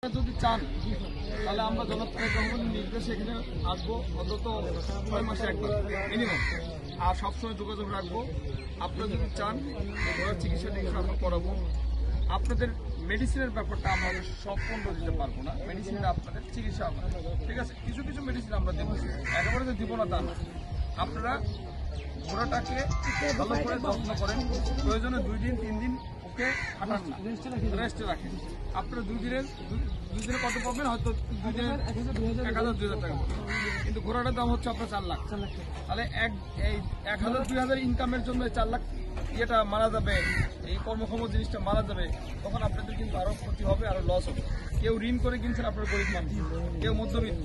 যদি চান তাহলে আমরা জনপ্রিয় রহমানের নির্দেশে এখানে আসবো অন্তত 6 মাসে একবার মিনিমাম, আর সবসময় যোগাযোগ রাখবো। আপনারা যদি চান ঘোড়ার চিকিৎসা আমরা করাবো। আপনাদের মেডিসিনের ব্যাপারটা আমরা সম্পূর্ণ দিতে পারবো না, মেডিসিনটা আপনাদের চিকিৎসা হবে, ঠিক আছে। কিছু কিছু মেডিসিন আমরা দেবো, একেবারে তো দিব না তা না। আপনারা ঘোড়াটাকে ভালো করে যত্ন করেন, প্রয়োজনে 2 দিন 3 দিন ওকে হাঁটান না, রেস্টে রাখেন। আপনারা 2 দিনে কত পাবেন? হয়তো 2 দিনে 1000-2000 টাকা, কিন্তু ঘোড়াটার দাম হচ্ছে আপনার 4 লাখ। তাহলে 1000-2000 ইনকামের জন্য 4 লাখ ইয়েটা মারা যাবে, এই কর্মক্ষম জিনিসটা মারা যাবে, তখন আপনাদের কিন্তু আরো ক্ষতি হবে, আরো লস হবে। কেউ ঋণ করে কিনছেন, আপনার গরিব মানুষ, কেউ মধ্যবিত্ত,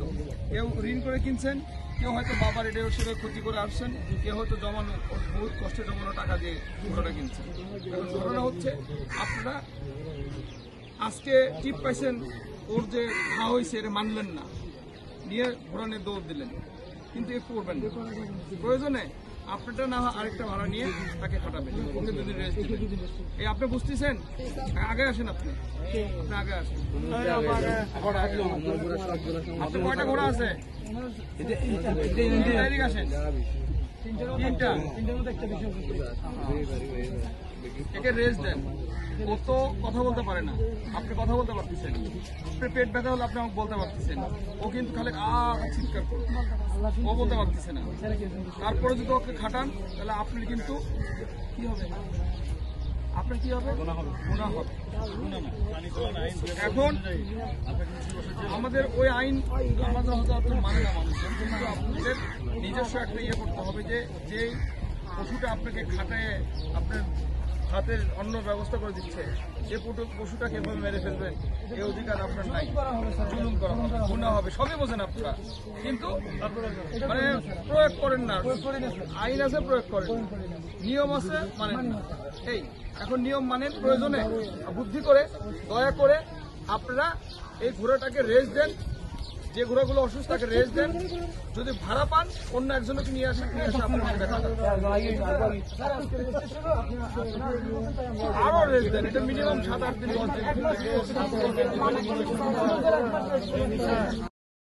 কেউ ঋণ করে কিনছেন, কেউ হয়তো বাবার এটা সেভাবে ক্ষতি করে আসছেন, কেউ হয়তো জমানো বহুত কষ্টে জমানো টাকা দিয়ে ঘোড়াটা কিনছেন। ঘোড়াটা হচ্ছে আপনারা আজকে টিপ পাইছেন, ওর যে ঘা হয়েছে এটা মানলেন না, নিয়ে ঘোড়া নিয়ে দৌড় দিলেন, কিন্তু এ করবেন না। প্রয়োজনে আপনারটা না আরেকটা ভাড়া নিয়ে তাকে খাটাবেন, ওকে 2 দিন রেস্ট দিবেন। এই আপনি বুঝতেছেন? আগে আসেন, আপনি আগে আসেন। আপনি কয়টা ঘোড়া আছে? আসেন 3টা। একে রেস্ট দেন। ও তো কথা বলতে পারে না, আপনি কথা বলতে পারতেছেন। আপনার পেট ব্যথা হলে আপনি আমাকে বলতে পারতেছেন, ও কিন্তু খালি চিৎকার করে, ও বলতে পারতেছে না। তারপরে যদি ওকে খাটান তাহলে আপনি কিন্তু কি হবে? আপনার কি হবে? গুনাহ হবে। এখন আমাদের ওই আইন আমাদের হয়তো মানে না মানুষ, কিন্তু আপনাদের নিজস্ব একটা ইয়ে করতে হবে যে পশুটা আপনাকে খাটায় আপনার হাতের অন্য ব্যবস্থা করে দিচ্ছে, যে পশুটাকে এভাবে মেরে ফেলবেন এই অধিকার আপনার নাই। জুলুম করা হবে, গুনাহ হবে, সবই বোঝেন আপনারা, কিন্তু মানে প্রয়োগ করেন না। আইন আছে, প্রয়োগ করেন না, নিয়ম আছে, মানেন না। এই এখন নিয়ম মানেন, প্রয়োজনে বুদ্ধি করে দয়া করে আপনারা এই ঘোড়াটাকে রেস্ট দেন। যে ঘোড়াগুলো অসুস্থ তাকে রেস্ট দেন। যদি ভাড়া পান অন্য একজনকে নিয়ে আসে আপনার দেখা আরো রেস্ট দেন। এটা মিনিমাম 7-8 দিন 10 দিন।